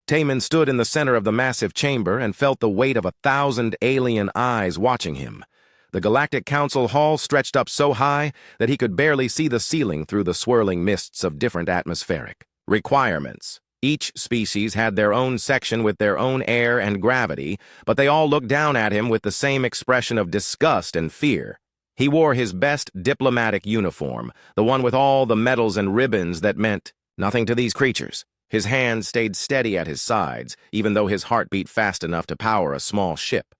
Taman stood in the center of the massive chamber and felt the weight of 1,000 alien eyes watching him. The Galactic Council hall stretched up so high that he could barely see the ceiling through the swirling mists of different atmospheric requirements. Each species had their own section with their own air and gravity, but they all looked down at him with the same expression of disgust and fear. He wore his best diplomatic uniform, the one with all the medals and ribbons that meant nothing to these creatures. His hands stayed steady at his sides, even though his heart beat fast enough to power a small ship.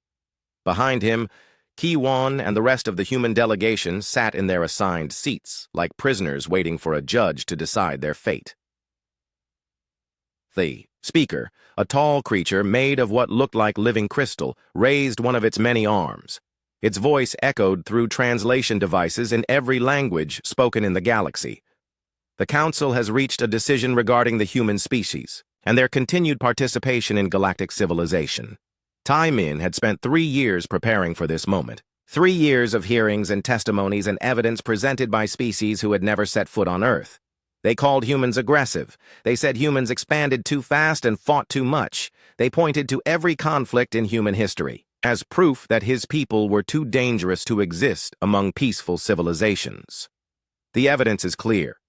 Behind him, Ki-Wan and the rest of the human delegation sat in their assigned seats, like prisoners waiting for a judge to decide their fate. The speaker, a tall creature made of what looked like living crystal, raised one of its many arms. Its voice echoed through translation devices in every language spoken in the galaxy. The Council has reached a decision regarding the human species and their continued participation in galactic civilization. Tai Min had spent 3 years preparing for this moment. 3 years of hearings and testimonies and evidence presented by species who had never set foot on Earth. They called humans aggressive. They said humans expanded too fast and fought too much. They pointed to every conflict in human history as proof that his people were too dangerous to exist among peaceful civilizations. The evidence is clear,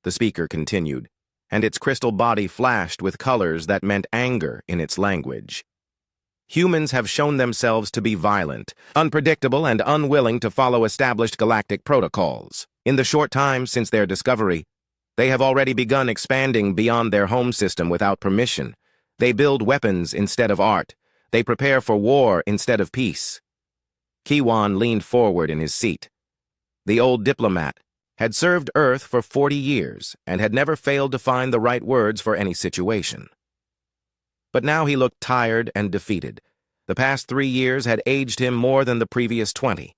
the speaker continued, and its crystal body flashed with colors that meant anger in its language. Humans have shown themselves to be violent, unpredictable, and unwilling to follow established galactic protocols. In the short time since their discovery, they have already begun expanding beyond their home system without permission. They build weapons instead of art. They prepare for war instead of peace. Ki-Wan leaned forward in his seat. The old diplomat had served Earth for 40 years and had never failed to find the right words for any situation. But now he looked tired and defeated. The past 3 years had aged him more than the previous 20.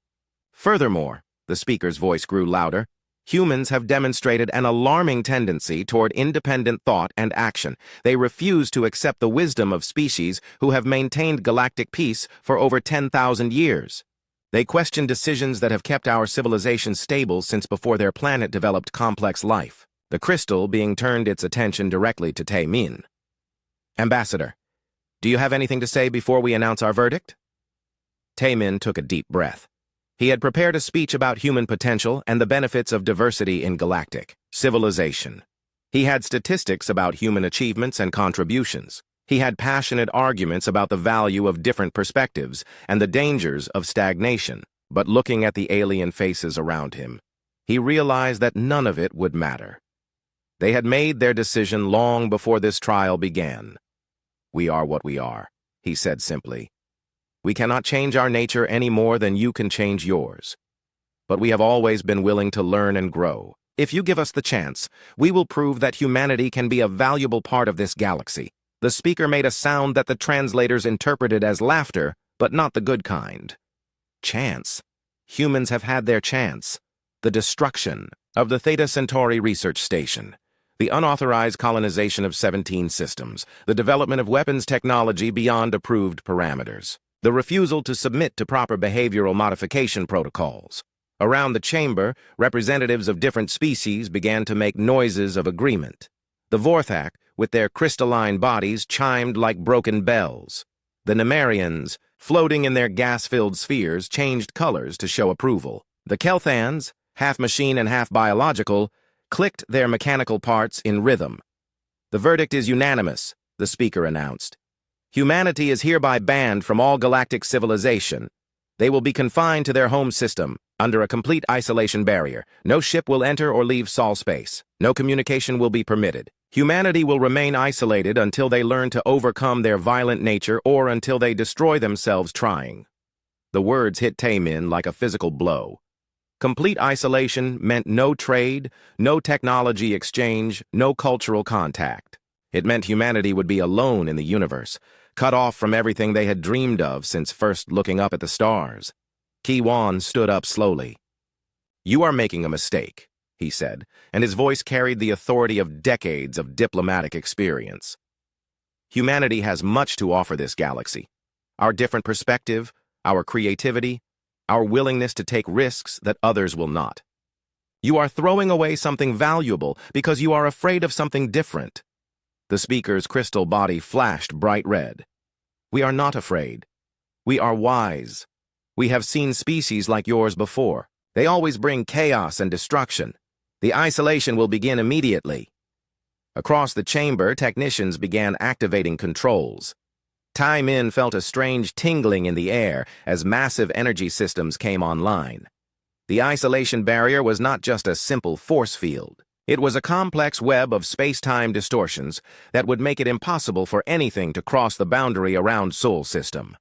Furthermore, the speaker's voice grew louder, humans have demonstrated an alarming tendency toward independent thought and action. They refuse to accept the wisdom of species who have maintained galactic peace for over 10,000 years. They question decisions that have kept our civilization stable since before their planet developed complex life. The crystal being turned its attention directly to Tai Min. Ambassador, do you have anything to say before we announce our verdict? Tai Min took a deep breath. He had prepared a speech about human potential and the benefits of diversity in galactic civilization. He had statistics about human achievements and contributions. He had passionate arguments about the value of different perspectives and the dangers of stagnation. But looking at the alien faces around him, he realized that none of it would matter. They had made their decision long before this trial began. We are what we are, he said simply. We cannot change our nature any more than you can change yours. But we have always been willing to learn and grow. If you give us the chance, we will prove that humanity can be a valuable part of this galaxy. The speaker made a sound that the translators interpreted as laughter, but not the good kind. Chance. Humans have had their chance. The destruction of the Theta Centauri research station. The unauthorized colonization of 17 systems, the development of weapons technology beyond approved parameters, the refusal to submit to proper behavioral modification protocols. Around the chamber, representatives of different species began to make noises of agreement. The Vorthak, with their crystalline bodies, chimed like broken bells. The Nemarians, floating in their gas-filled spheres, changed colors to show approval. The Kelthans, half machine and half biological, clicked their mechanical parts in rhythm. The verdict is unanimous, the speaker announced. Humanity is hereby banned from all galactic civilization. They will be confined to their home system, under a complete isolation barrier. No ship will enter or leave Sol space. No communication will be permitted. Humanity will remain isolated until they learn to overcome their violent nature or until they destroy themselves trying. The words hit Tai Min like a physical blow. Complete isolation meant no trade, no technology exchange, no cultural contact. It meant humanity would be alone in the universe, cut off from everything they had dreamed of since first looking up at the stars. Ki-Wan stood up slowly. You are making a mistake, he said, and his voice carried the authority of decades of diplomatic experience. Humanity has much to offer this galaxy. Our different perspective, our creativity, our willingness to take risks that others will not. You are throwing away something valuable because you are afraid of something different. The speaker's crystal body flashed bright red. "We are not afraid. We are wise. We have seen species like yours before. They always bring chaos and destruction. The isolation will begin immediately." Across the chamber, technicians began activating controls. Tai Min felt a strange tingling in the air as massive energy systems came online. The isolation barrier was not just a simple force field. It was a complex web of space-time distortions that would make it impossible for anything to cross the boundary around Sol system.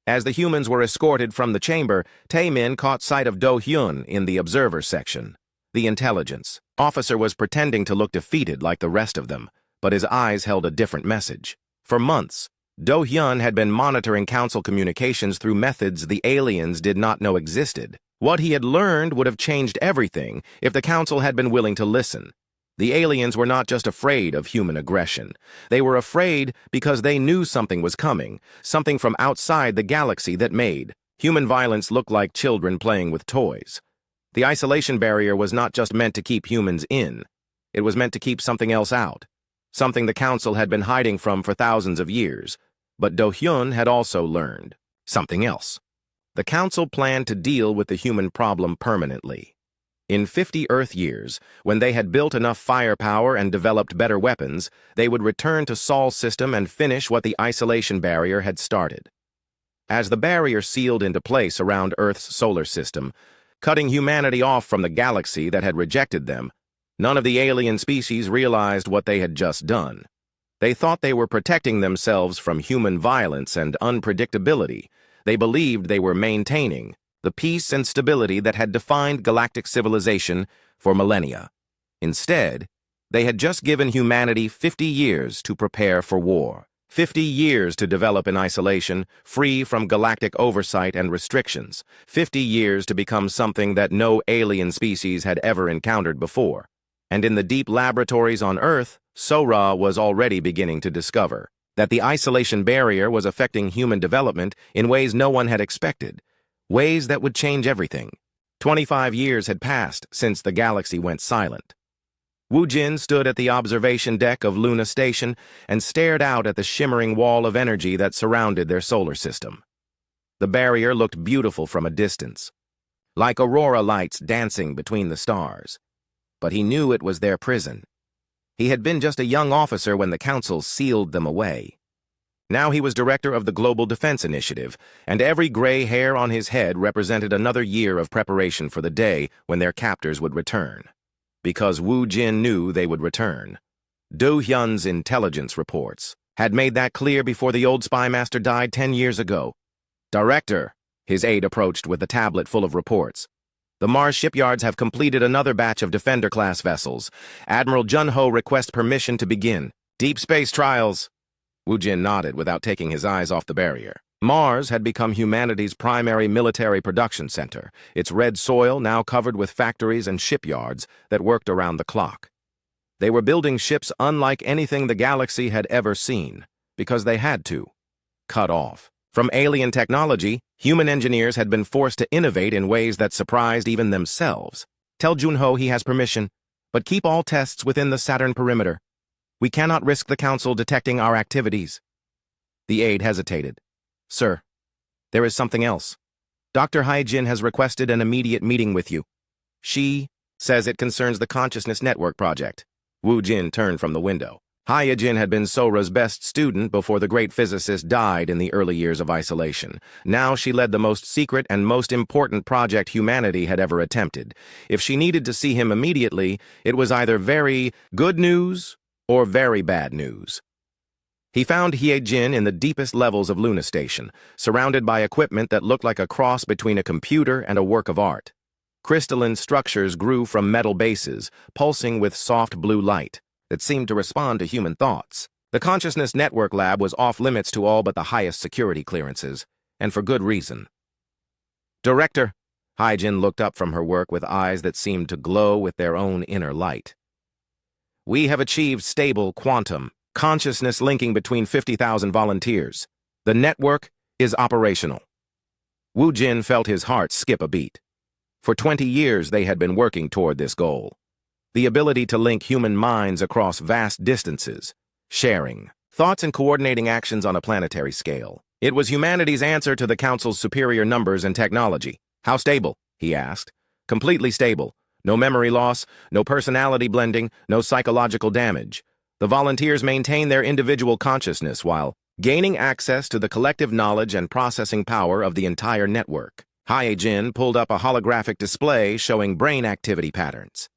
As the humans were escorted from the chamber, Tai Min caught sight of Do Hyun in the observer section. The intelligence officer was pretending to look defeated like the rest of them, but his eyes held a different message. For months, Do Hyun had been monitoring council communications through methods the aliens did not know existed. What he had learned would have changed everything if the council had been willing to listen. The aliens were not just afraid of human aggression. They were afraid because they knew something was coming, something from outside the galaxy that made human violence look like children playing with toys. The isolation barrier was not just meant to keep humans in. It was meant to keep something else out, something the council had been hiding from for thousands of years. But Do Hyun had also learned something else. The council planned to deal with the human problem permanently. In 50 Earth years, when they had built enough firepower and developed better weapons, they would return to Sol system and finish what the isolation barrier had started. As the barrier sealed into place around Earth's solar system, cutting humanity off from the galaxy that had rejected them, none of the alien species realized what they had just done. They thought they were protecting themselves from human violence and unpredictability. They believed they were maintaining the peace and stability that had defined galactic civilization for millennia. Instead, they had just given humanity 50 years to prepare for war. 50 years to develop in isolation, free from galactic oversight and restrictions. 50 years to become something that no alien species had ever encountered before. And in the deep laboratories on Earth, Sora was already beginning to discover that the isolation barrier was affecting human development in ways no one had expected, ways that would change everything. 25 years had passed since the galaxy went silent. Wu Jin stood at the observation deck of Luna Station and stared out at the shimmering wall of energy that surrounded their solar system. The barrier looked beautiful from a distance, like aurora lights dancing between the stars. But he knew it was their prison. He had been just a young officer when the council sealed them away. Now he was director of the Global Defense Initiative, and every gray hair on his head represented another year of preparation for the day when their captors would return. Because Wu Jin knew they would return. Do Hyun's intelligence reports had made that clear before the old spy master died 10 years ago. "Director," his aide approached with a tablet full of reports. "The Mars shipyards have completed another batch of Defender-class vessels. Admiral Jun-ho requests permission to begin deep space trials." Wu Jin nodded without taking his eyes off the barrier. Mars had become humanity's primary military production center, its red soil now covered with factories and shipyards that worked around the clock. They were building ships unlike anything the galaxy had ever seen, because they had to. Cut off from alien technology, human engineers had been forced to innovate in ways that surprised even themselves. "Tell Jun-ho he has permission, but keep all tests within the Saturn perimeter. We cannot risk the council detecting our activities." The aide hesitated. "Sir, there is something else. Dr. Haijin has requested an immediate meeting with you. She says it concerns the Consciousness Network project." Wu Jin turned from the window. Haijin had been Sora's best student before the great physicist died in the early years of isolation. Now she led the most secret and most important project humanity had ever attempted. If she needed to see him immediately, it was either very good news or very bad news. He found Haijin in the deepest levels of Luna Station, surrounded by equipment that looked like a cross between a computer and a work of art. Crystalline structures grew from metal bases, pulsing with soft blue light that seemed to respond to human thoughts. The Consciousness Network lab was off-limits to all but the highest security clearances, and for good reason. "Director," Haijin looked up from her work with eyes that seemed to glow with their own inner light. "We have achieved stable quantum consciousness linking between 50,000 volunteers. The network is operational." Wu Jin felt his heart skip a beat. For 20 years they had been working toward this goal. The ability to link human minds across vast distances. sharing, thoughts and coordinating actions on a planetary scale. It was humanity's answer to the Council's superior numbers and technology. How stable? He asked. Completely stable. No memory loss, no personality blending, no psychological damage. The volunteers maintain their individual consciousness while gaining access to the collective knowledge and processing power of the entire network. Hyejin pulled up a holographic display showing brain activity patterns.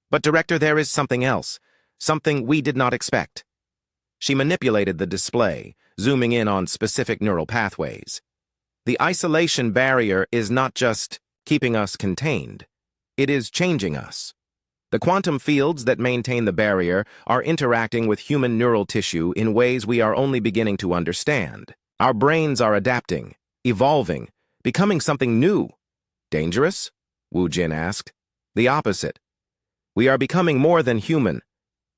But Director, there is something else. Something we did not expect. She manipulated the display, zooming in on specific neural pathways. The isolation barrier is not just keeping us contained. It is changing us. The quantum fields that maintain the barrier are interacting with human neural tissue in ways we are only beginning to understand. Our brains are adapting, evolving, becoming something new. Dangerous? Wu Jin asked. The opposite. We are becoming more than human,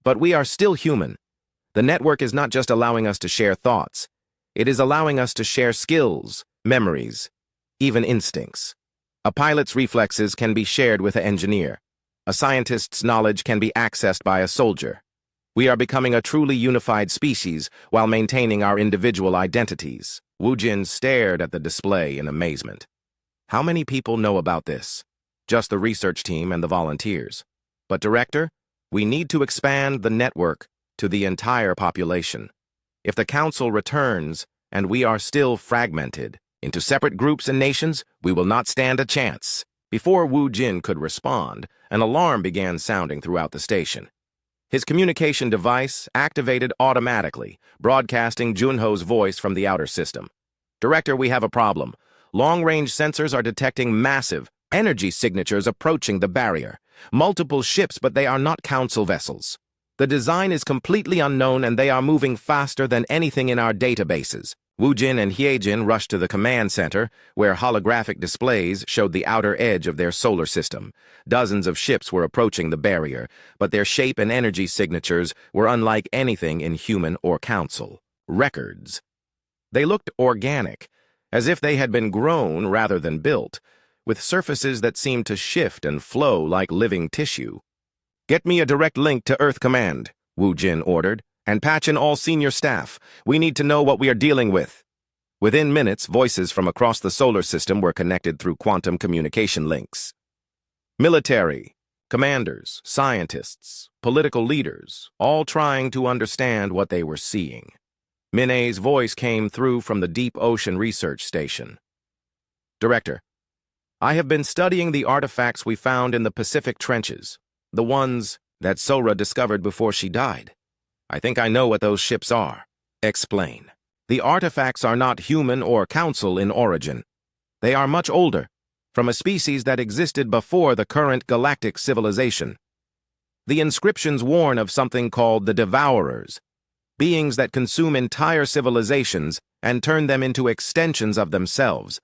but we are still human. The network is not just allowing us to share thoughts. It is allowing us to share skills, memories, even instincts. A pilot's reflexes can be shared with an engineer. A scientist's knowledge can be accessed by a soldier. We are becoming a truly unified species while maintaining our individual identities. Wu Jin stared at the display in amazement. How many people know about this? Just the research team and the volunteers. But Director, we need to expand the network to the entire population. If the Council returns and we are still fragmented into separate groups and nations, we will not stand a chance. Before Wu Jin could respond, an alarm began sounding throughout the station. His communication device activated automatically, broadcasting Junho's voice from the outer system. Director, we have a problem. Long-range sensors are detecting massive energy signatures approaching the barrier. Multiple ships, but they are not Council vessels. The design is completely unknown and they are moving faster than anything in our databases. Wu Jin and Hyejin rushed to the command center, where holographic displays showed the outer edge of their solar system. Dozens of ships were approaching the barrier, but their shape and energy signatures were unlike anything in human or Council records. They looked organic, as if they had been grown rather than built, with surfaces that seemed to shift and flow like living tissue. Get me a direct link to Earth Command, Wu Jin ordered, and patch in all senior staff. We need to know what we are dealing with. Within minutes, voices from across the solar system were connected through quantum communication links. Military, commanders, scientists, political leaders, all trying to understand what they were seeing. Mine's voice came through from the Deep Ocean Research Station. Director, I have been studying the artifacts we found in the Pacific trenches. The ones that Sora discovered before she died. I think I know what those ships are. Explain. The artifacts are not human or Council in origin. They are much older, from a species that existed before the current galactic civilization. The inscriptions warn of something called the Devourers, beings that consume entire civilizations and turn them into extensions of themselves.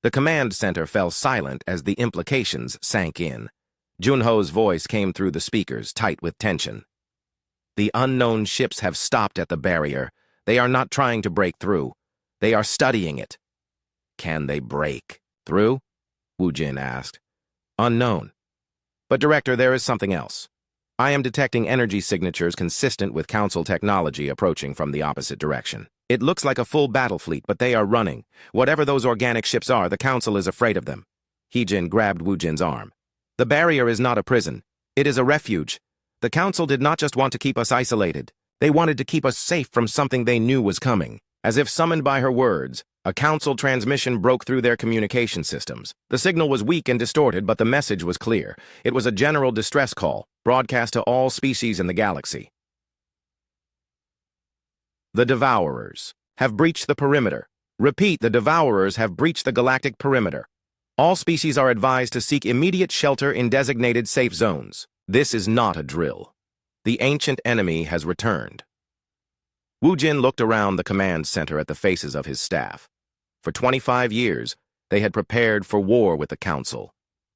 The command center fell silent as the implications sank in. Junho's voice came through the speakers, tight with tension. The unknown ships have stopped at the barrier. They are not trying to break through. They are studying it. Can they break through? Wu Jin asked. Unknown. But Director, there is something else. I am detecting energy signatures consistent with Council technology approaching from the opposite direction. It looks like a full battle fleet, but they are running. Whatever those organic ships are, the Council is afraid of them. Hyejin grabbed Wu Jin's arm. The barrier is not a prison. It is a refuge. The Council did not just want to keep us isolated. They wanted to keep us safe from something they knew was coming. As if summoned by her words, a Council transmission broke through their communication systems. The signal was weak and distorted, but the message was clear. It was a general distress call, broadcast to all species in the galaxy. The Devourers have breached the perimeter. Repeat, the Devourers have breached the galactic perimeter. All species are advised to seek immediate shelter in designated safe zones. This is not a drill. The ancient enemy has returned. Wu Jin looked around the command center at the faces of his staff. For 25 years, they had prepared for war with the Council.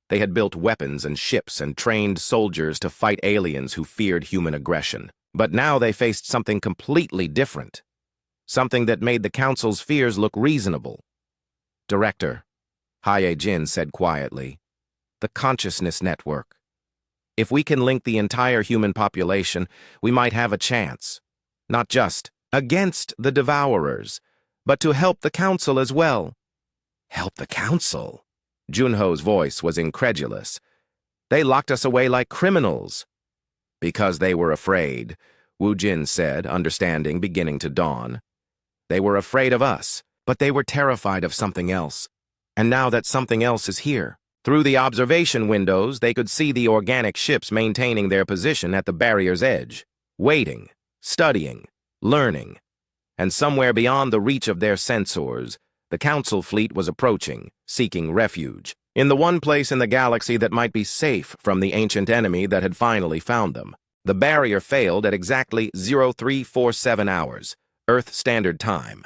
They had built weapons and ships and trained soldiers to fight aliens who feared human aggression. But now they faced something completely different. Something that made the Council's fears look reasonable. Director, Hyejin said quietly, the consciousness network. If we can link the entire human population, we might have a chance. not just against the Devourers, but to help the Council as well. Help the Council? Junho's voice was incredulous. They locked us away like criminals. Because they were afraid, Wu Jin said, understanding beginning to dawn. They were afraid of us, but they were terrified of something else. And now that something else is here. Through the observation windows, they could see the organic ships maintaining their position at the barrier's edge, waiting, studying, learning. And somewhere beyond the reach of their sensors, the Council fleet was approaching, seeking refuge, in the one place in the galaxy that might be safe from the ancient enemy that had finally found them. The barrier failed at exactly 0347 hours, Earth Standard Time.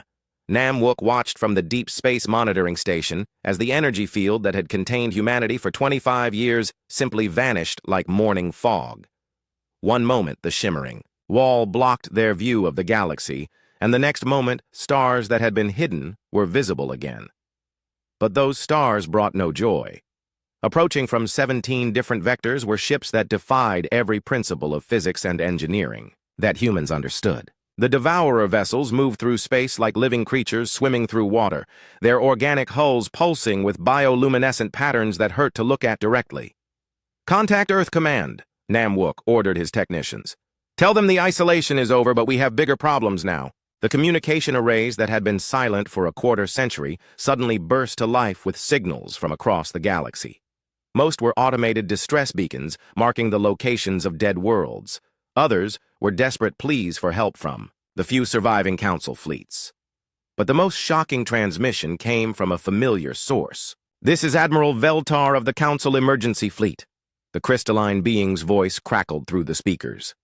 Namwook watched from the deep space monitoring station as the energy field that had contained humanity for 25 years simply vanished like morning fog. One moment, the shimmering wall blocked their view of the galaxy, and the next moment, stars that had been hidden were visible again. But those stars brought no joy. Approaching from 17 different vectors were ships that defied every principle of physics and engineering that humans understood. The Devourer vessels moved through space like living creatures swimming through water, their organic hulls pulsing with bioluminescent patterns that hurt to look at directly. "Contact Earth Command," Namwook ordered his technicians. "Tell them the isolation is over, but we have bigger problems now." The communication arrays that had been silent for a quarter century suddenly burst to life with signals from across the galaxy. Most were automated distress beacons marking the locations of dead worlds. Others were desperate pleas for help from the few surviving Council fleets. But the most shocking transmission came from a familiar source. "This is Admiral Veltar of the Council Emergency Fleet." The crystalline being's voice crackled through the speakers.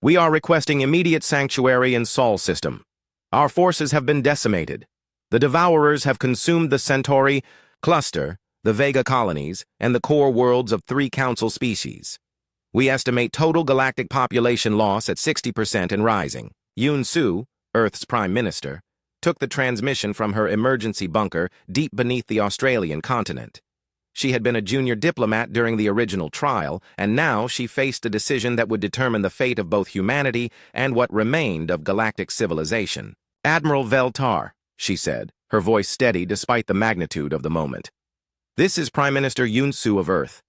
"We are requesting immediate sanctuary in Sol system. Our forces have been decimated. The Devourers have consumed the Centauri cluster, the Vega colonies, and the core worlds of 3 Council species. We estimate total galactic population loss at 60% and rising." Yoon Soo, Earth's Prime Minister, took the transmission from her emergency bunker deep beneath the Australian continent. She had been a junior diplomat during the original trial, and now she faced a decision that would determine the fate of both humanity and what remained of galactic civilization. "Admiral Veltar," she said, her voice steady despite the magnitude of the moment. "This is Prime Minister Yoon Soo of Earth.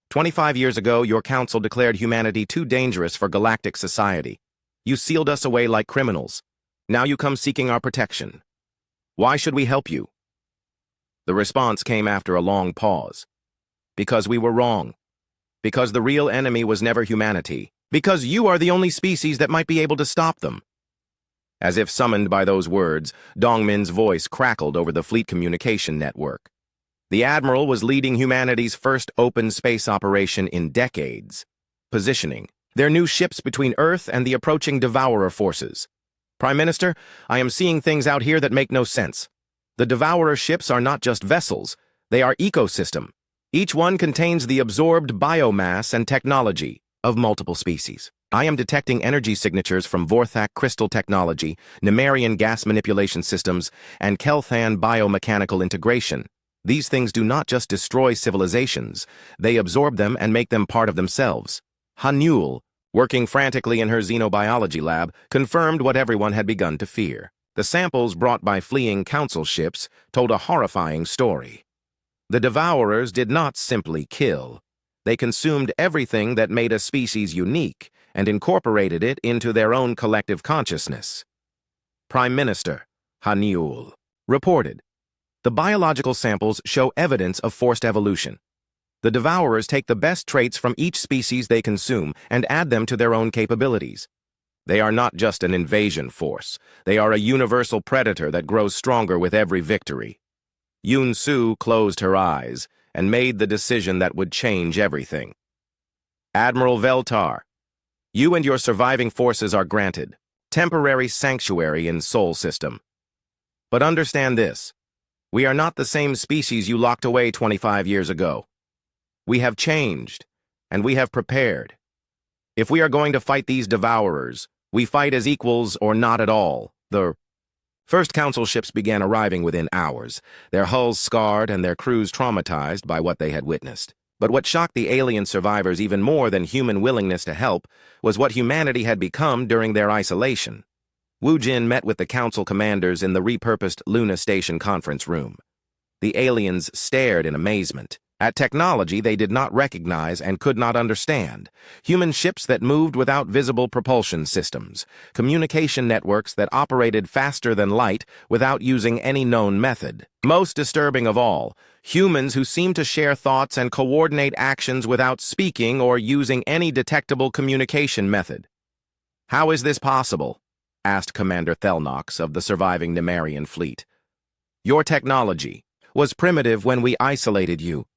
25 years ago, your council declared humanity too dangerous for galactic society. You sealed us away like criminals. Now you come seeking our protection. Why should we help you?" The response came after a long pause. "Because we were wrong. Because the real enemy was never humanity. Because you are the only species that might be able to stop them." As if summoned by those words, Dongmin's voice crackled over the fleet communication network. The Admiral was leading humanity's first open space operation in decades, positioning their new ships between Earth and the approaching Devourer forces. "Prime Minister, I am seeing things out here that make no sense. The Devourer ships are not just vessels, they are ecosystem. Each one contains the absorbed biomass and technology of multiple species. I am detecting energy signatures from Vorthak crystal technology, Nemarian gas manipulation systems, and Kelthan biomechanical integration. These things do not just destroy civilizations, they absorb them and make them part of themselves." Hanul, working frantically in her xenobiology lab, confirmed what everyone had begun to fear. The samples brought by fleeing Council ships told a horrifying story. The Devourers did not simply kill. They consumed everything that made a species unique and incorporated it into their own collective consciousness. Prime Minister Hanul reported, "The biological samples show evidence of forced evolution. The Devourers take the best traits from each species they consume and add them to their own capabilities. They are not just an invasion force. They are a universal predator that grows stronger with every victory." Yoon Soo closed her eyes and made the decision that would change everything. "Admiral Veltar, you and your surviving forces are granted temporary sanctuary in Sol system. But understand this. We are not the same species you locked away 25 years ago. We have changed, and we have prepared. If we are going to fight these Devourers, we fight as equals or not at all." The first Council ships began arriving within hours, their hulls scarred and their crews traumatized by what they had witnessed. But what shocked the alien survivors even more than human willingness to help was what humanity had become during their isolation. Wu Jin met with the council commanders in the repurposed Luna Station conference room. The aliens stared in amazement at technology they did not recognize and could not understand. Human ships that moved without visible propulsion systems, communication networks that operated faster than light without using any known method. Most disturbing of all, humans who seemed to share thoughts and coordinate actions without speaking or using any detectable communication method. "How is this possible?" asked Commander Thelnox of the surviving Nemarian fleet. "Your technology was primitive when we isolated you.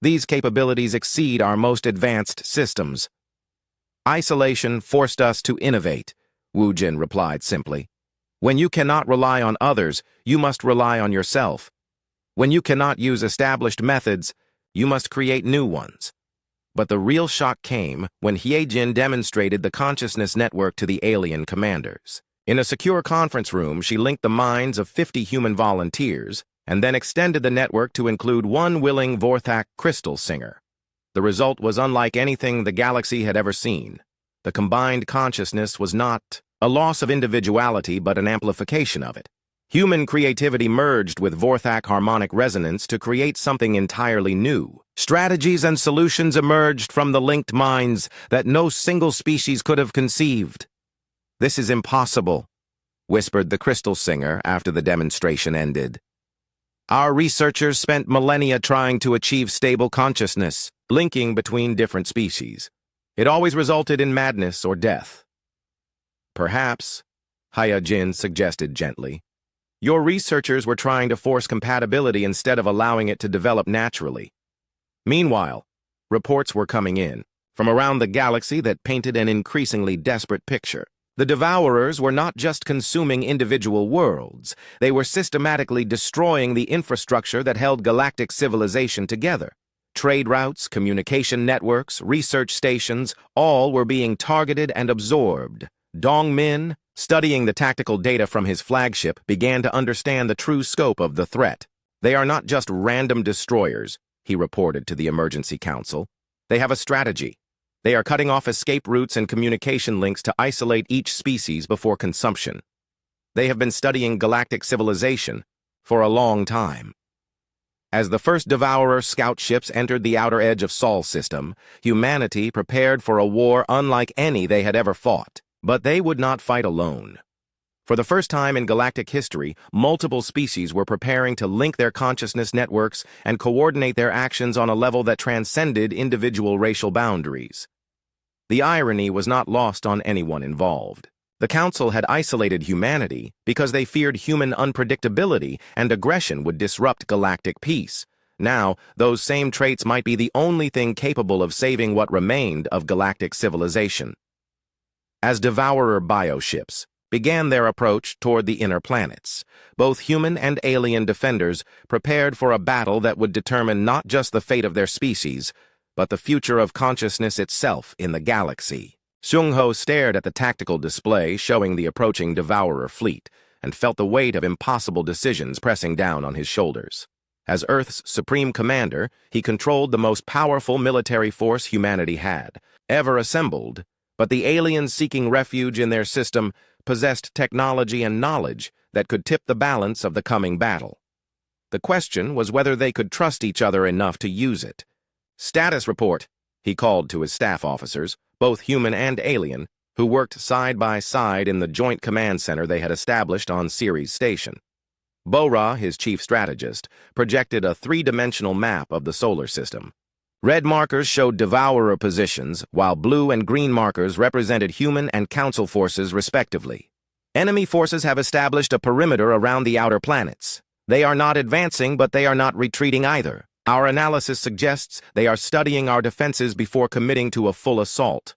These capabilities exceed our most advanced systems." "Isolation forced us to innovate," Wu Jin replied simply. "When you cannot rely on others, you must rely on yourself. When you cannot use established methods, you must create new ones." But the real shock came when Jin demonstrated the consciousness network to the alien commanders. In a secure conference room, she linked the minds of 50 human volunteers and then extended the network to include one willing Vorthak crystal singer. The result was unlike anything the galaxy had ever seen. The combined consciousness was not a loss of individuality but an amplification of it. Human creativity merged with Vorthak harmonic resonance to create something entirely new. Strategies and solutions emerged from the linked minds that no single species could have conceived. "This is impossible," whispered the crystal singer after the demonstration ended. "Our researchers spent millennia trying to achieve stable consciousness, linking between different species. It always resulted in madness or death." "Perhaps," Jin suggested gently, "your researchers were trying to force compatibility instead of allowing it to develop naturally." Meanwhile, reports were coming in from around the galaxy that painted an increasingly desperate picture. The Devourers were not just consuming individual worlds, they were systematically destroying the infrastructure that held galactic civilization together. Trade routes, communication networks, research stations, all were being targeted and absorbed. Dong Min, studying the tactical data from his flagship, began to understand the true scope of the threat. "They are not just random destroyers," he reported to the Emergency Council. "They have a strategy. They are cutting off escape routes and communication links to isolate each species before consumption. They have been studying galactic civilization for a long time." As the first Devourer scout ships entered the outer edge of Sol system, humanity prepared for a war unlike any they had ever fought. But they would not fight alone. For the first time in galactic history, multiple species were preparing to link their consciousness networks and coordinate their actions on a level that transcended individual racial boundaries. The irony was not lost on anyone involved. The Council had isolated humanity because they feared human unpredictability and aggression would disrupt galactic peace. Now, those same traits might be the only thing capable of saving what remained of galactic civilization. As Devourer bioships began their approach toward the inner planets, both human and alien defenders prepared for a battle that would determine not just the fate of their species, but the future of consciousness itself in the galaxy. Xung-Ho stared at the tactical display showing the approaching Devourer fleet and felt the weight of impossible decisions pressing down on his shoulders. As Earth's supreme commander, he controlled the most powerful military force humanity had ever assembled, but the aliens seeking refuge in their system possessed technology and knowledge that could tip the balance of the coming battle. The question was whether they could trust each other enough to use it. "Status report," he called to his staff officers, both human and alien, who worked side by side in the joint command center they had established on Ceres Station. Bora, his chief strategist, projected a three-dimensional map of the solar system. Red markers showed Devourer positions, while blue and green markers represented human and council forces respectively. Enemy forces have established a perimeter around the outer planets. They are not advancing, but they are not retreating either. Our analysis suggests they are studying our defenses before committing to a full assault.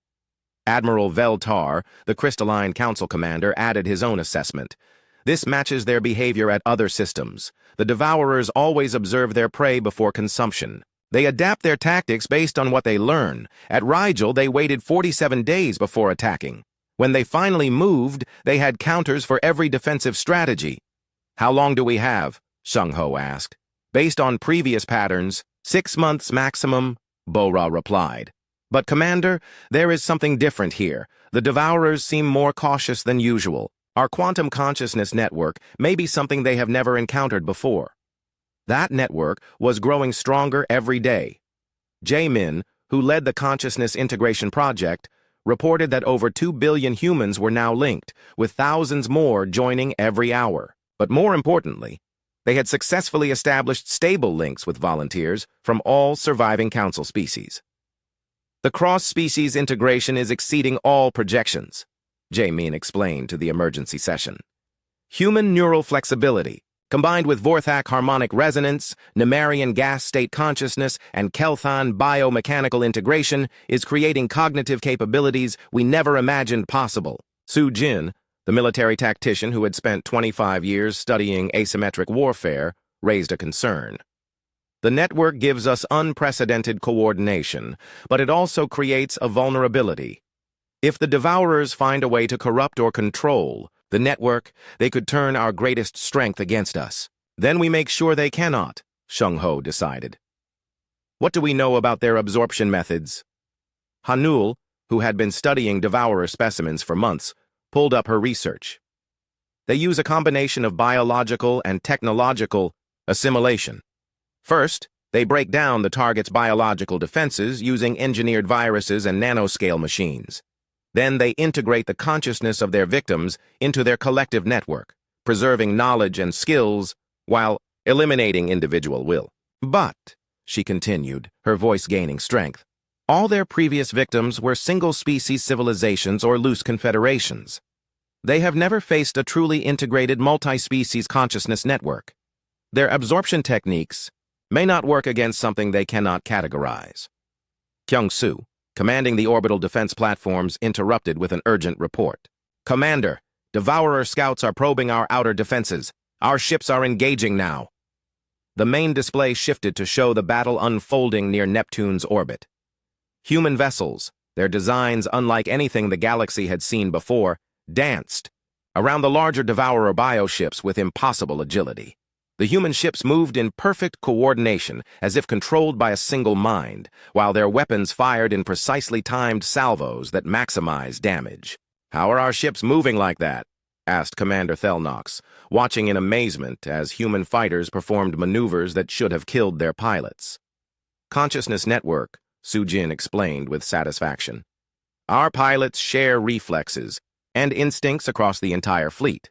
Admiral Veltar, the Crystalline Council commander, added his own assessment. This matches their behavior at other systems. The Devourers always observe their prey before consumption. They adapt their tactics based on what they learn. At Rigel, they waited 47 days before attacking. When they finally moved, they had counters for every defensive strategy. "How long do we have?" Xung-Ho asked. "Based on previous patterns, 6 months maximum," Bora replied. But, Commander, there is something different here. The Devourers seem more cautious than usual. Our quantum consciousness network may be something they have never encountered before. That network was growing stronger every day. Jae-min, who led the Consciousness Integration Project, reported that over 2 billion humans were now linked, with thousands more joining every hour. But more importantly, they had successfully established stable links with volunteers from all surviving council species. The cross-species integration is exceeding all projections, Jae-min explained to the emergency session. Human neural flexibility, combined with Vorthak harmonic resonance, Nemarian gas state consciousness, and Kelthan biomechanical integration, is creating cognitive capabilities we never imagined possible. Su Jin, the military tactician who had spent 25 years studying asymmetric warfare, raised a concern. The network gives us unprecedented coordination, but it also creates a vulnerability. If the Devourers find a way to corrupt or control the network, they could turn our greatest strength against us. Then we make sure they cannot, Shung-ho decided. What do we know about their absorption methods? Hanul, who had been studying Devourer specimens for months, pulled up her research. They use a combination of biological and technological assimilation. First, they break down the target's biological defenses using engineered viruses and nanoscale machines. Then they integrate the consciousness of their victims into their collective network, preserving knowledge and skills while eliminating individual will. But, she continued, her voice gaining strength, all their previous victims were single-species civilizations or loose confederations. They have never faced a truly integrated multi-species consciousness network. Their absorption techniques may not work against something they cannot categorize. Kyung-soo, commanding the orbital defense platforms, interrupted with an urgent report. Commander, Devourer scouts are probing our outer defenses. Our ships are engaging now. The main display shifted to show the battle unfolding near Neptune's orbit. Human vessels, their designs unlike anything the galaxy had seen before, danced around the larger Devourer bioships with impossible agility. The human ships moved in perfect coordination, as if controlled by a single mind, while their weapons fired in precisely timed salvos that maximized damage. "How are our ships moving like that?" asked Commander Thelnox, watching in amazement as human fighters performed maneuvers that should have killed their pilots. Consciousness Network, Sujin explained with satisfaction. Our pilots share reflexes and instincts across the entire fleet.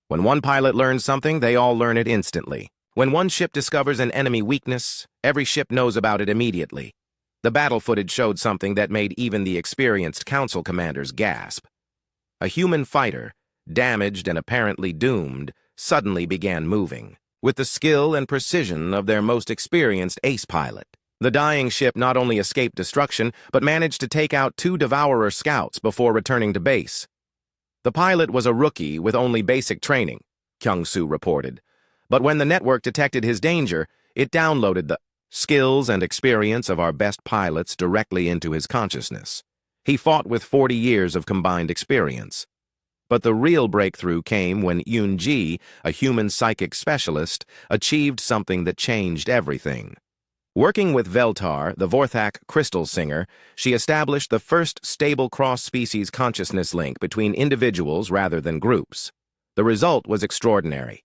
When one pilot learns something, they all learn it instantly. When one ship discovers an enemy weakness, every ship knows about it immediately. The battle footage showed something that made even the experienced council commanders gasp. A human fighter, damaged and apparently doomed, suddenly began moving, with the skill and precision of their most experienced ace pilot. The dying ship not only escaped destruction, but managed to take out 2 Devourer scouts before returning to base. The pilot was a rookie with only basic training, Kyung-soo reported. But when the network detected his danger, it downloaded the skills and experience of our best pilots directly into his consciousness. He fought with 40 years of combined experience. But the real breakthrough came when Yoon-ji, a human psychic specialist, achieved something that changed everything. Working with Veltar, the Vorthak crystal singer, she established the first stable cross-species consciousness link between individuals rather than groups. The result was extraordinary.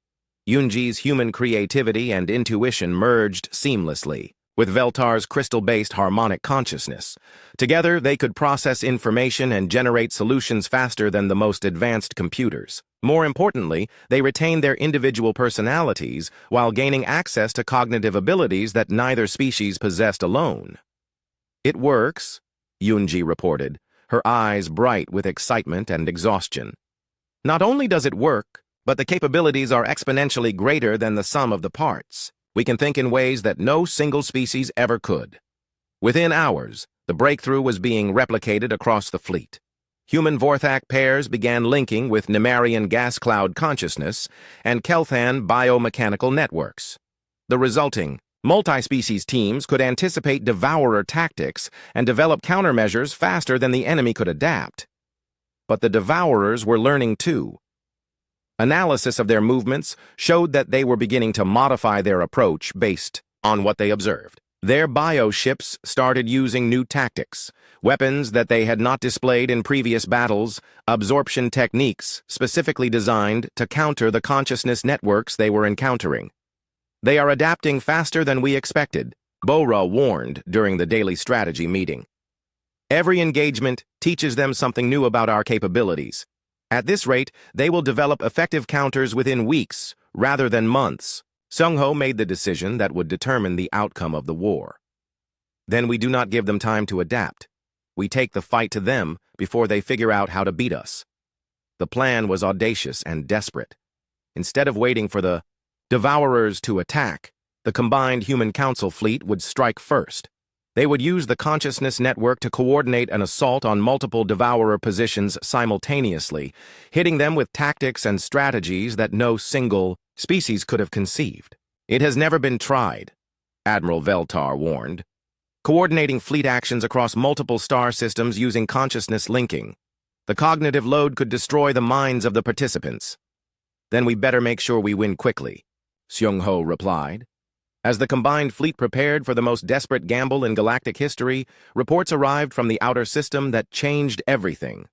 Yoonji's human creativity and intuition merged seamlessly with Veltar's crystal-based harmonic consciousness. Together, they could process information and generate solutions faster than the most advanced computers. More importantly, they retained their individual personalities while gaining access to cognitive abilities that neither species possessed alone. "It works," Yoonji reported, her eyes bright with excitement and exhaustion. "Not only does it work, but the capabilities are exponentially greater than the sum of the parts. We can think in ways that no single species ever could." Within hours, the breakthrough was being replicated across the fleet. Human Vorthak pairs began linking with Nemarian gas cloud consciousness and Kelthan biomechanical networks. The resulting multi-species teams could anticipate Devourer tactics and develop countermeasures faster than the enemy could adapt. But the Devourers were learning too. Analysis of their movements showed that they were beginning to modify their approach based on what they observed. Their bioships started using new tactics, weapons that they had not displayed in previous battles, absorption techniques specifically designed to counter the consciousness networks they were encountering. They are adapting faster than we expected, Bora warned during the daily strategy meeting. Every engagement teaches them something new about our capabilities. At this rate, they will develop effective counters within weeks, rather than months. Seung-ho made the decision that would determine the outcome of the war. Then we do not give them time to adapt. We take the fight to them before they figure out how to beat us. The plan was audacious and desperate. Instead of waiting for the Devourers to attack, the combined Human Council fleet would strike first. They would use the consciousness network to coordinate an assault on multiple Devourer positions simultaneously, hitting them with tactics and strategies that no single species could have conceived. It has never been tried, Admiral Veltar warned. Coordinating fleet actions across multiple star systems using consciousness linking. The cognitive load could destroy the minds of the participants. Then we better make sure we win quickly, Seung-ho replied. As the combined fleet prepared for the most desperate gamble in galactic history, reports arrived from the outer system that changed everything.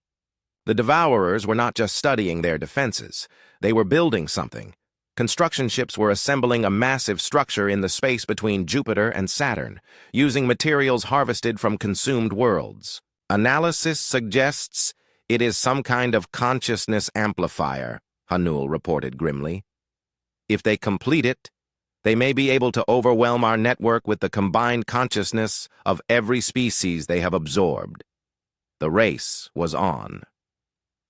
The Devourers were not just studying their defenses. They were building something. Construction ships were assembling a massive structure in the space between Jupiter and Saturn, using materials harvested from consumed worlds. Analysis suggests it is some kind of consciousness amplifier, Hanul reported grimly. If they complete it, they may be able to overwhelm our network with the combined consciousness of every species they have absorbed. The race was on.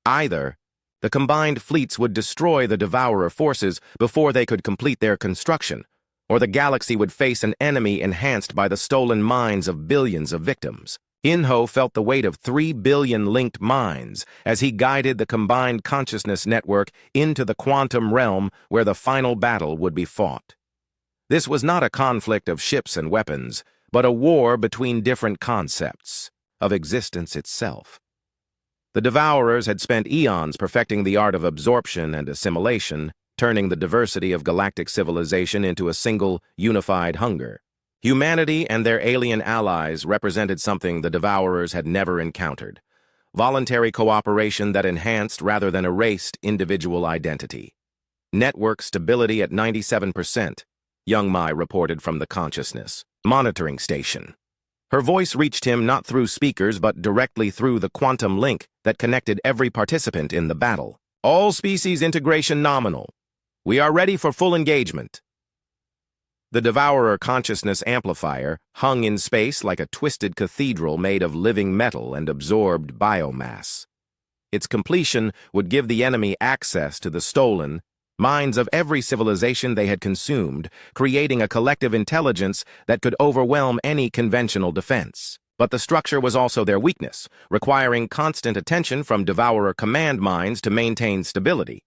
Either the combined fleets would destroy the Devourer forces before they could complete their construction, or the galaxy would face an enemy enhanced by the stolen minds of billions of victims. In-ho felt the weight of 3 billion linked minds as he guided the combined consciousness network into the quantum realm where the final battle would be fought. This was not a conflict of ships and weapons, but a war between different concepts of existence itself. The Devourers had spent eons perfecting the art of absorption and assimilation, turning the diversity of galactic civilization into a single, unified hunger. Humanity and their alien allies represented something the Devourers had never encountered: voluntary cooperation that enhanced rather than erased individual identity. Network stability at 97%, Young Mai reported from the consciousness monitoring station. Her voice reached him not through speakers but directly through the quantum link that connected every participant in the battle. All species integration nominal. We are ready for full engagement. The Devourer consciousness amplifier hung in space like a twisted cathedral made of living metal and absorbed biomass. Its completion would give the enemy access to the stolen minds of every civilization they had consumed, creating a collective intelligence that could overwhelm any conventional defense. But the structure was also their weakness, requiring constant attention from Devourer command minds to maintain stability.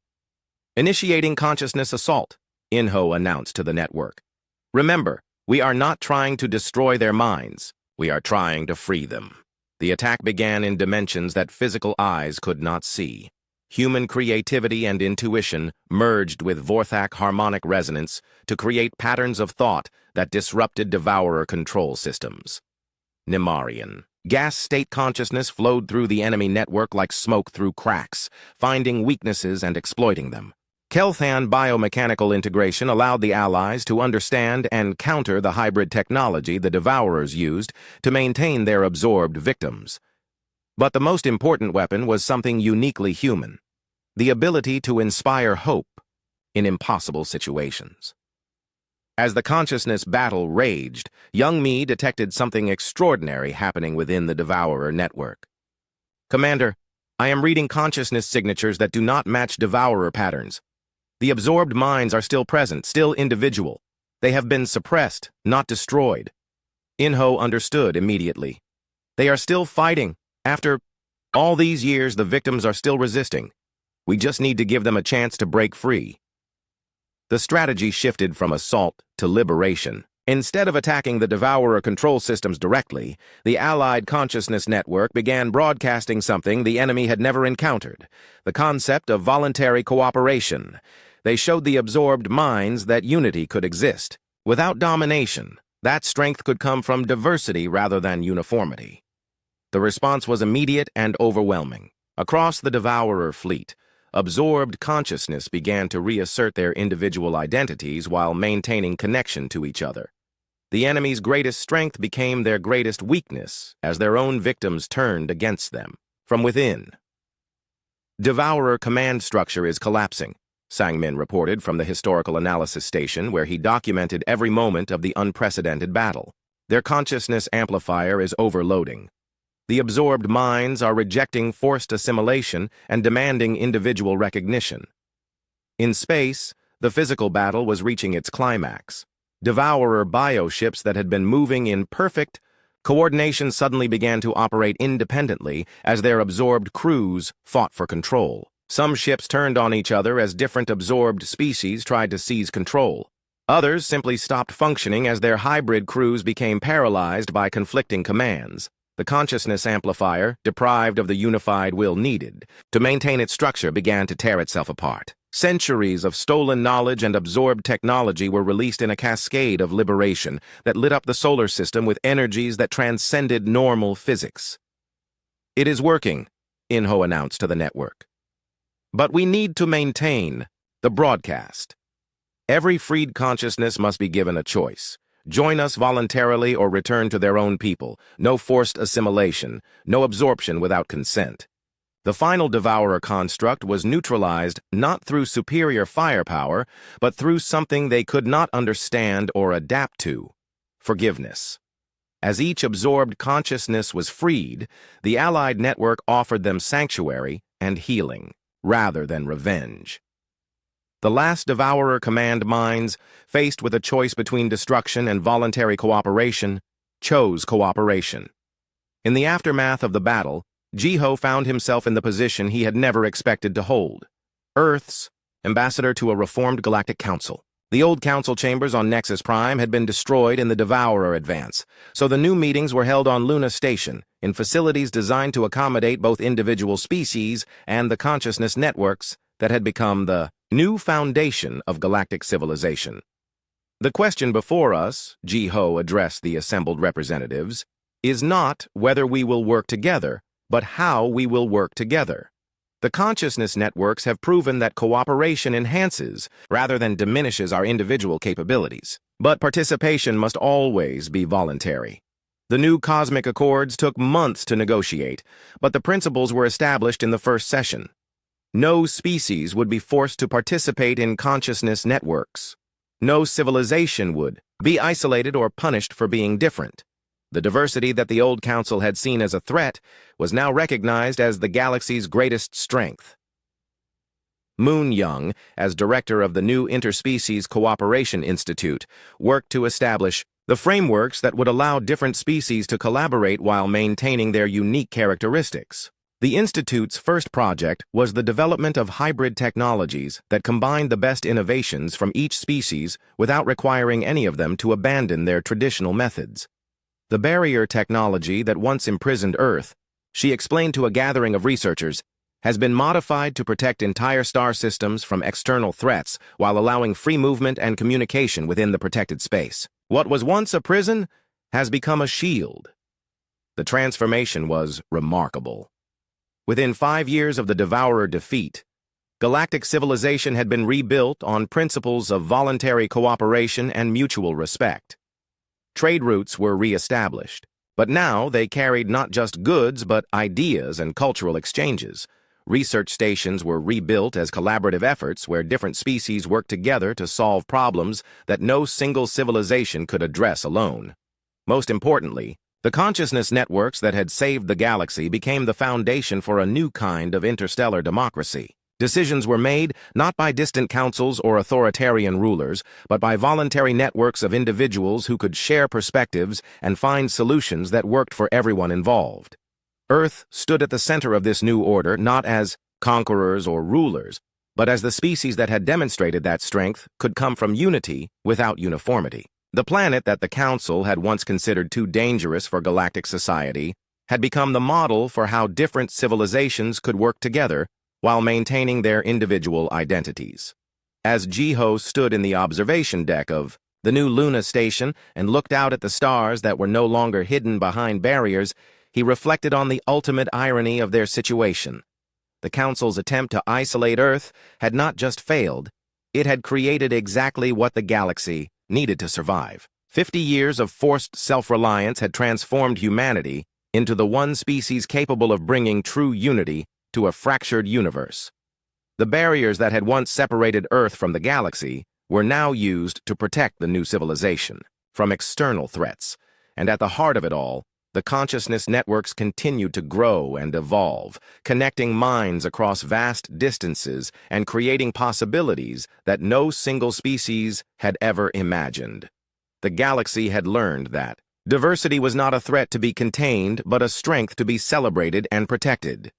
Initiating consciousness assault, In-ho announced to the network. Remember, we are not trying to destroy their minds. We are trying to free them. The attack began in dimensions that physical eyes could not see. Human creativity and intuition merged with Vorthak harmonic resonance to create patterns of thought that disrupted Devourer control systems. Nimarian. Gas state consciousness flowed through the enemy network like smoke through cracks, finding weaknesses and exploiting them. Kelthan biomechanical integration allowed the Allies to understand and counter the hybrid technology the Devourers used to maintain their absorbed victims. But the most important weapon was something uniquely human: the ability to inspire hope in impossible situations. As the consciousness battle raged, young Mi detected something extraordinary happening within the Devourer network. Commander, I am reading consciousness signatures that do not match Devourer patterns. The absorbed minds are still present, still individual. They have been suppressed, not destroyed. In-ho understood immediately. They are still fighting. After all these years, the victims are still resisting. We just need to give them a chance to break free. The strategy shifted from assault to liberation. Instead of attacking the Devourer control systems directly, the Allied Consciousness Network began broadcasting something the enemy had never encountered: the concept of voluntary cooperation. They showed the absorbed minds that unity could exist, without domination, That strength could come from diversity rather than uniformity. The response was immediate and overwhelming. Across the Devourer fleet, absorbed consciousness began to reassert their individual identities while maintaining connection to each other. The enemy's greatest strength became their greatest weakness as their own victims turned against them. From within, Devourer command structure is collapsing, Sang-Min reported from the historical analysis station where he documented every moment of the unprecedented battle. Their consciousness amplifier is overloading. The absorbed minds are rejecting forced assimilation and demanding individual recognition. In space, the physical battle was reaching its climax. Devourer bioships that had been moving in perfect coordination suddenly began to operate independently as their absorbed crews fought for control. Some ships turned on each other as different absorbed species tried to seize control. Others simply stopped functioning as their hybrid crews became paralyzed by conflicting commands. The consciousness amplifier, deprived of the unified will needed to maintain its structure, began to tear itself apart. Centuries of stolen knowledge and absorbed technology were released in a cascade of liberation that lit up the solar system with energies that transcended normal physics. "It is working," Inho announced to the network. "But we need to maintain the broadcast. Every freed consciousness must be given a choice. Join us voluntarily or return to their own people. No forced assimilation, no absorption without consent." The final Devourer construct was neutralized not through superior firepower, but through something they could not understand or adapt to: forgiveness. As each absorbed consciousness was freed, the Allied network offered them sanctuary and healing, rather than revenge. The last Devourer command minds, faced with a choice between destruction and voluntary cooperation, chose cooperation. In the aftermath of the battle, Jiho found himself in the position he had never expected to hold: Earth's ambassador to a reformed Galactic Council. The old council chambers on Nexus Prime had been destroyed in the Devourer advance, so the new meetings were held on Luna Station, in facilities designed to accommodate both individual species and the consciousness networks that had become the new foundation of galactic civilization. "The question before us," Jiho addressed the assembled representatives, "is not whether we will work together, but how we will work together. The consciousness networks have proven that cooperation enhances rather than diminishes our individual capabilities. But participation must always be voluntary. The new Cosmic Accords took months to negotiate, but the principles were established in the first session. No species would be forced to participate in consciousness networks. No civilization would be isolated or punished for being different. The diversity that the old council had seen as a threat was now recognized as the galaxy's greatest strength. Moon Young, as director of the new Interspecies Cooperation Institute, worked to establish the frameworks that would allow different species to collaborate while maintaining their unique characteristics. The Institute's first project was the development of hybrid technologies that combined the best innovations from each species without requiring any of them to abandon their traditional methods. The barrier technology that once imprisoned Earth, she explained to a gathering of researchers, has been modified to protect entire star systems from external threats while allowing free movement and communication within the protected space. What was once a prison has become a shield. The transformation was remarkable. Within 5 years of the Devourer defeat, galactic civilization had been rebuilt on principles of voluntary cooperation and mutual respect. Trade routes were re-established, but now they carried not just goods but ideas and cultural exchanges. Research stations were rebuilt as collaborative efforts where different species worked together to solve problems that no single civilization could address alone. Most importantly, the consciousness networks that had saved the galaxy became the foundation for a new kind of interstellar democracy. Decisions were made not by distant councils or authoritarian rulers, but by voluntary networks of individuals who could share perspectives and find solutions that worked for everyone involved. Earth stood at the center of this new order not as conquerors or rulers, but as the species that had demonstrated that strength could come from unity without uniformity. The planet that the Council had once considered too dangerous for galactic society had become the model for how different civilizations could work together while maintaining their individual identities. As Jiho stood in the observation deck of the new Luna station and looked out at the stars that were no longer hidden behind barriers, he reflected on the ultimate irony of their situation. The Council's attempt to isolate Earth had not just failed, it had created exactly what the galaxy needed to survive. 50 years of forced self-reliance had transformed humanity into the one species capable of bringing true unity to a fractured universe. The barriers that had once separated Earth from the galaxy were now used to protect the new civilization from external threats, and at the heart of it all, the consciousness networks continued to grow and evolve, connecting minds across vast distances and creating possibilities that no single species had ever imagined. The galaxy had learned that diversity was not a threat to be contained, but a strength to be celebrated and protected.